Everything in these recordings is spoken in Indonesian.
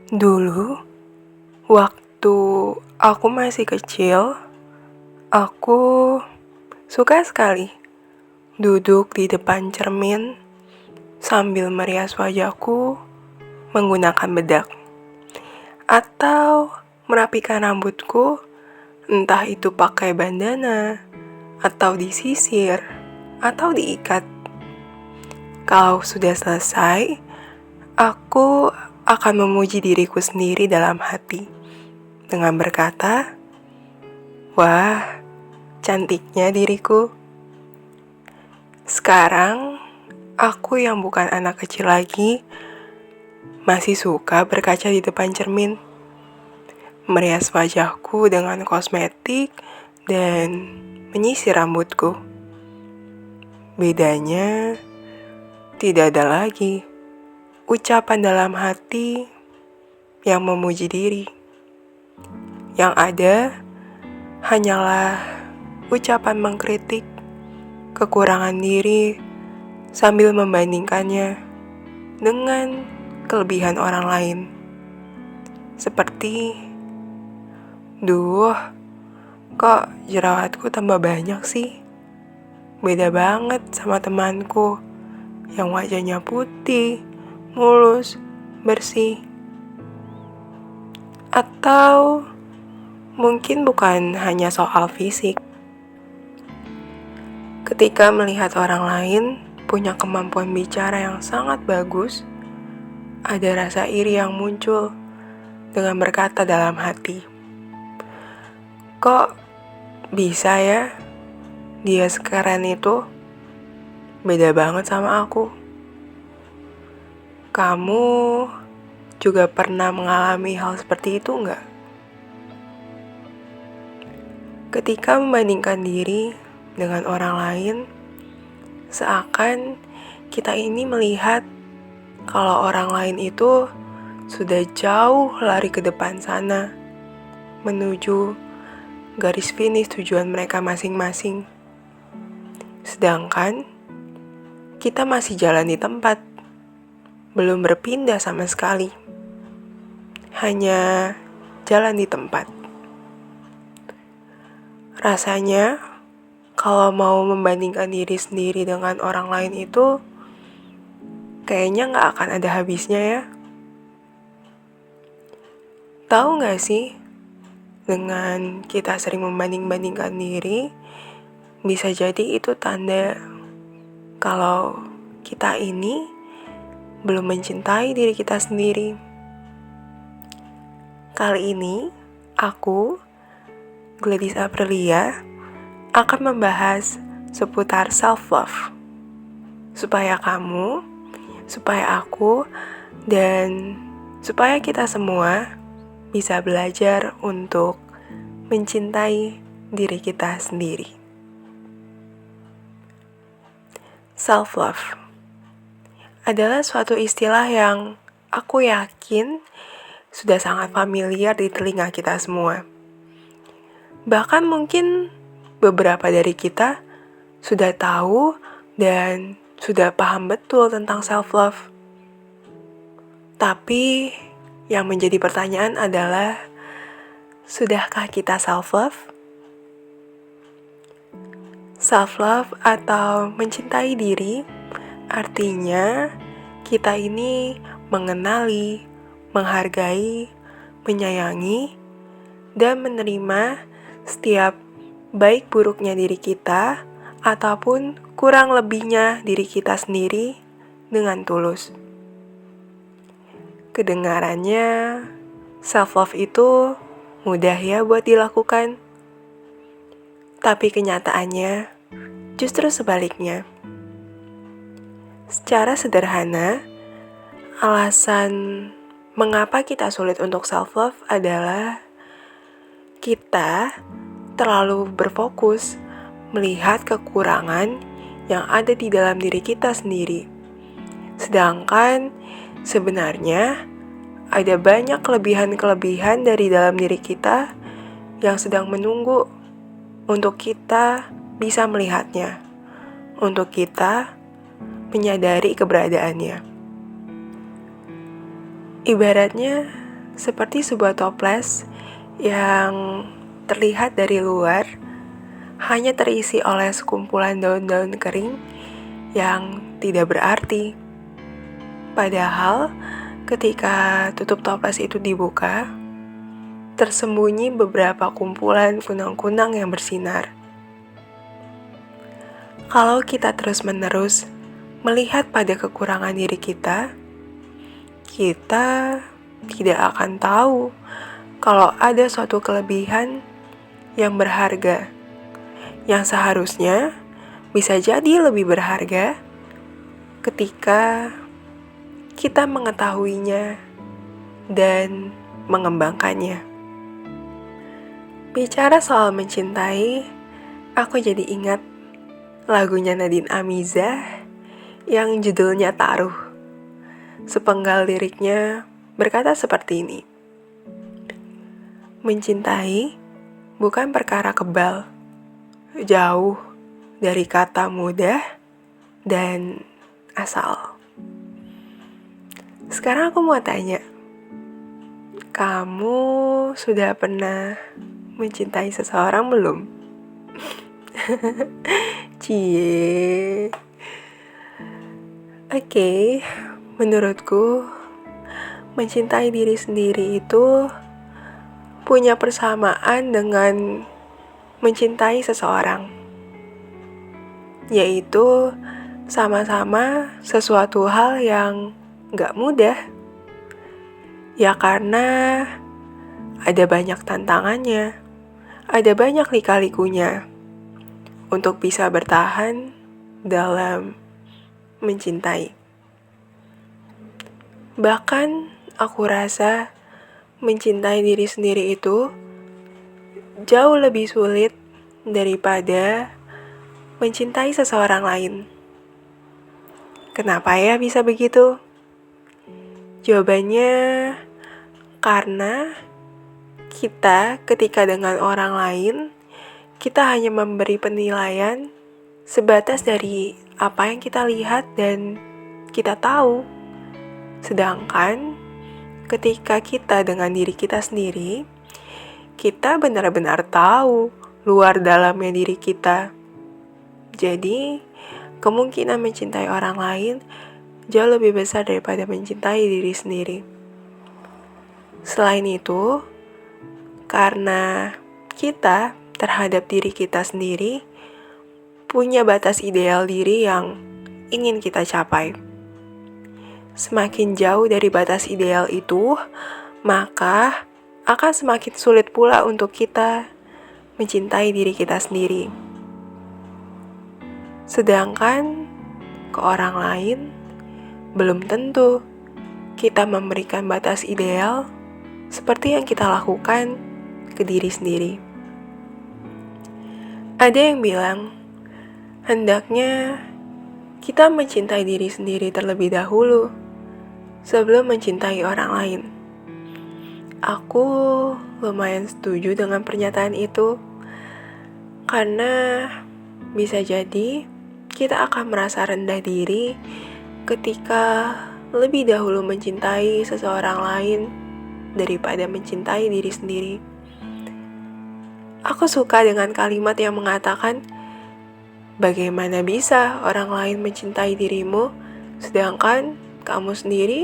Dulu, waktu aku masih kecil, aku suka sekali duduk di depan cermin sambil merias wajahku menggunakan bedak. Atau merapikan rambutku, entah itu pakai bandana, atau disisir, atau diikat. Kalau sudah selesai, aku akan memuji diriku sendiri dalam hati dengan berkata, "Wah, cantiknya diriku." Sekarang, aku yang bukan anak kecil lagi, masih suka berkaca di depan cermin, merias wajahku dengan kosmetik, dan menyisir rambutku. Bedanya, tidak ada lagi ucapan dalam hati yang memuji diri. Yang ada hanyalah ucapan mengkritik kekurangan diri sambil membandingkannya dengan kelebihan orang lain. Seperti, "Duh, kok jerawatku tambah banyak sih? Beda banget sama temanku yang wajahnya putih, mulus, bersih." Atau mungkin bukan hanya soal fisik. Ketika melihat orang lain punya kemampuan bicara yang sangat bagus, ada rasa iri yang muncul dengan berkata dalam hati, "Kok bisa ya dia sekeren itu? Beda banget sama aku." Kamu juga pernah mengalami hal seperti itu nggak? Ketika membandingkan diri dengan orang lain, seakan kita ini melihat kalau orang lain itu sudah jauh lari ke depan sana, menuju garis finish tujuan mereka masing-masing. Sedangkan kita masih jalan di tempat, belum berpindah sama sekali. Hanya jalan di tempat. Rasanya, kalau mau membandingkan diri sendiri dengan orang lain itu, kayaknya gak akan ada habisnya ya. Tahu gak sih, dengan kita sering membanding-bandingkan diri, bisa jadi itu tanda kalau kita ini belum mencintai diri kita sendiri. Kali ini, aku, Gladys Aprilia, akan membahas seputar self-love. Supaya kamu, supaya aku, dan supaya kita semua bisa belajar untuk mencintai diri kita sendiri. Self-love adalah suatu istilah yang aku yakin sudah sangat familiar di telinga kita semua. Bahkan mungkin beberapa dari kita sudah tahu dan sudah paham betul tentang self-love. Tapi yang menjadi pertanyaan adalah, sudahkah kita self-love? Self-love atau mencintai diri artinya kita ini mengenali, menghargai, menyayangi, dan menerima setiap baik buruknya diri kita ataupun kurang lebihnya diri kita sendiri dengan tulus. Kedengarannya, self-love itu mudah ya buat dilakukan. Tapi kenyataannya justru sebaliknya. Secara sederhana, alasan mengapa kita sulit untuk self-love adalah kita terlalu berfokus melihat kekurangan yang ada di dalam diri kita sendiri. Sedangkan sebenarnya ada banyak kelebihan-kelebihan dari dalam diri kita yang sedang menunggu untuk kita bisa melihatnya, untuk kita menyadari keberadaannya. Ibaratnya seperti sebuah toples yang terlihat dari luar hanya terisi oleh sekumpulan daun-daun kering yang tidak berarti. Padahal ketika tutup toples itu dibuka, tersembunyi beberapa kumpulan kunang-kunang yang bersinar. Kalau kita terus-menerus melihat pada kekurangan diri kita tidak akan tahu kalau ada suatu kelebihan yang berharga, yang seharusnya bisa jadi lebih berharga ketika kita mengetahuinya dan mengembangkannya. Bicara soal mencintai, aku jadi ingat lagunya Nadine Amizah yang judulnya Taruh. Sepenggal liriknya berkata seperti ini. Mencintai bukan perkara kebal, jauh dari kata mudah dan asal. Sekarang aku mau tanya, kamu sudah pernah mencintai seseorang belum? Cie. Oke, menurutku mencintai diri sendiri itu punya persamaan dengan mencintai seseorang, yaitu sama-sama sesuatu hal yang gak mudah. Ya karena ada banyak tantangannya, ada banyak lika-likunya untuk bisa bertahan dalam mencintai. Bahkan aku rasa mencintai diri sendiri itu jauh lebih sulit daripada mencintai seseorang lain. Kenapa ya bisa begitu? Jawabannya karena kita ketika dengan orang lain, kita hanya memberi penilaian sebatas dari apa yang kita lihat dan kita tahu. Sedangkan ketika kita dengan diri kita sendiri, kita benar-benar tahu luar dalamnya diri kita. Jadi, kemungkinan mencintai orang lain jauh lebih besar daripada mencintai diri sendiri. Selain itu, karena kita terhadap diri kita sendiri punya batas ideal diri yang ingin kita capai. Semakin jauh dari batas ideal itu, maka akan semakin sulit pula untuk kita mencintai diri kita sendiri. Sedangkan ke orang lain, belum tentu kita memberikan batas ideal seperti yang kita lakukan ke diri sendiri. Ada yang bilang, hendaknya kita mencintai diri sendiri terlebih dahulu sebelum mencintai orang lain. Aku lumayan setuju dengan pernyataan itu, karena bisa jadi kita akan merasa rendah diri ketika lebih dahulu mencintai seseorang lain daripada mencintai diri sendiri. Aku suka dengan kalimat yang mengatakan, bagaimana bisa orang lain mencintai dirimu, sedangkan kamu sendiri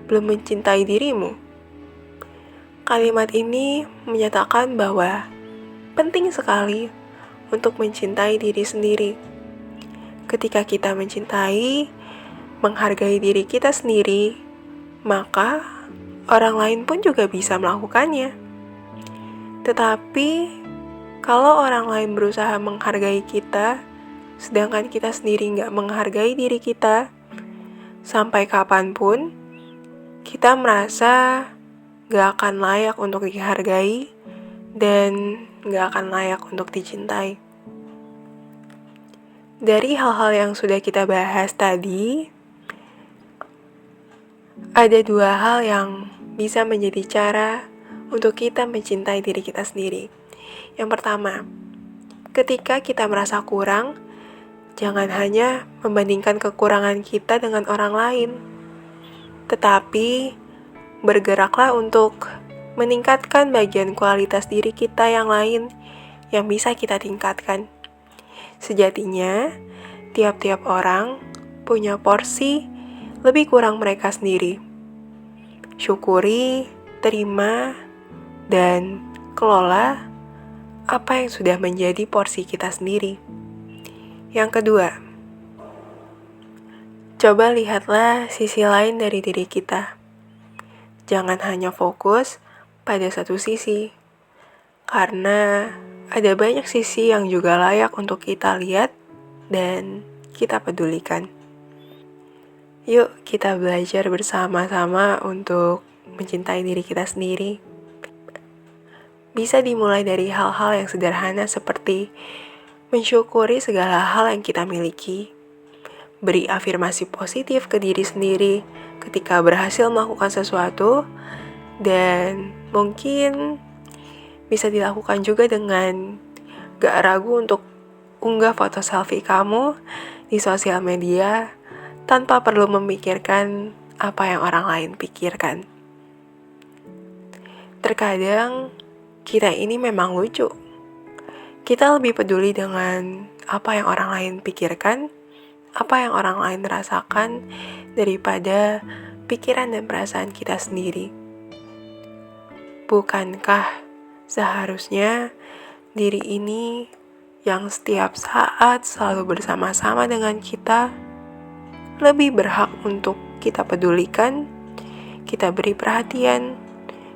belum mencintai dirimu. Kalimat ini menyatakan bahwa penting sekali untuk mencintai diri sendiri. Ketika kita mencintai, menghargai diri kita sendiri, maka orang lain pun juga bisa melakukannya. Tetapi, kalau orang lain berusaha menghargai kita, sedangkan kita sendiri nggak menghargai diri kita, sampai kapanpun, kita merasa gak akan layak untuk dihargai dan gak akan layak untuk dicintai. Dari hal-hal yang sudah kita bahas tadi, ada dua hal yang bisa menjadi cara untuk kita mencintai diri kita sendiri. Yang pertama, ketika kita merasa kurang, jangan hanya membandingkan kekurangan kita dengan orang lain, tetapi bergeraklah untuk meningkatkan bagian kualitas diri kita yang lain yang bisa kita tingkatkan. Sejatinya, tiap-tiap orang punya porsi lebih kurang mereka sendiri. Syukuri, terima, dan kelola apa yang sudah menjadi porsi kita sendiri. Yang kedua, coba lihatlah sisi lain dari diri kita. Jangan hanya fokus pada satu sisi, karena ada banyak sisi yang juga layak untuk kita lihat dan kita pedulikan. Yuk kita belajar bersama-sama untuk mencintai diri kita sendiri. Bisa dimulai dari hal-hal yang sederhana seperti mensyukuri segala hal yang kita miliki, beri afirmasi positif ke diri sendiri ketika berhasil melakukan sesuatu, dan mungkin bisa dilakukan juga dengan gak ragu untuk unggah foto selfie kamu di sosial media tanpa perlu memikirkan apa yang orang lain pikirkan. Terkadang kita ini memang lucu. Kita lebih peduli dengan apa yang orang lain pikirkan, apa yang orang lain rasakan, daripada pikiran dan perasaan kita sendiri. Bukankah seharusnya diri ini yang setiap saat selalu bersama-sama dengan kita lebih berhak untuk kita pedulikan, kita beri perhatian,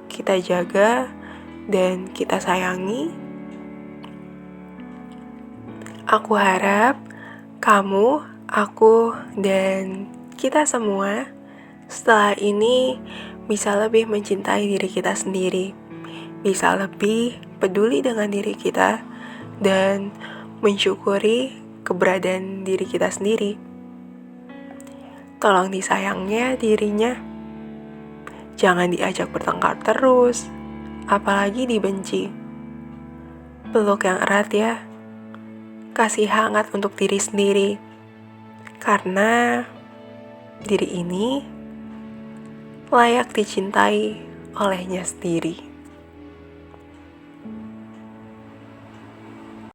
kita jaga, dan kita sayangi? Aku harap kamu, aku, dan kita semua setelah ini bisa lebih mencintai diri kita sendiri, bisa lebih peduli dengan diri kita, dan mensyukuri keberadaan diri kita sendiri. Tolong disayangnya dirinya. Jangan diajak bertengkar terus, apalagi dibenci. Peluk yang erat ya. Kasih hangat untuk diri sendiri. Karena diri ini layak dicintai olehnya sendiri.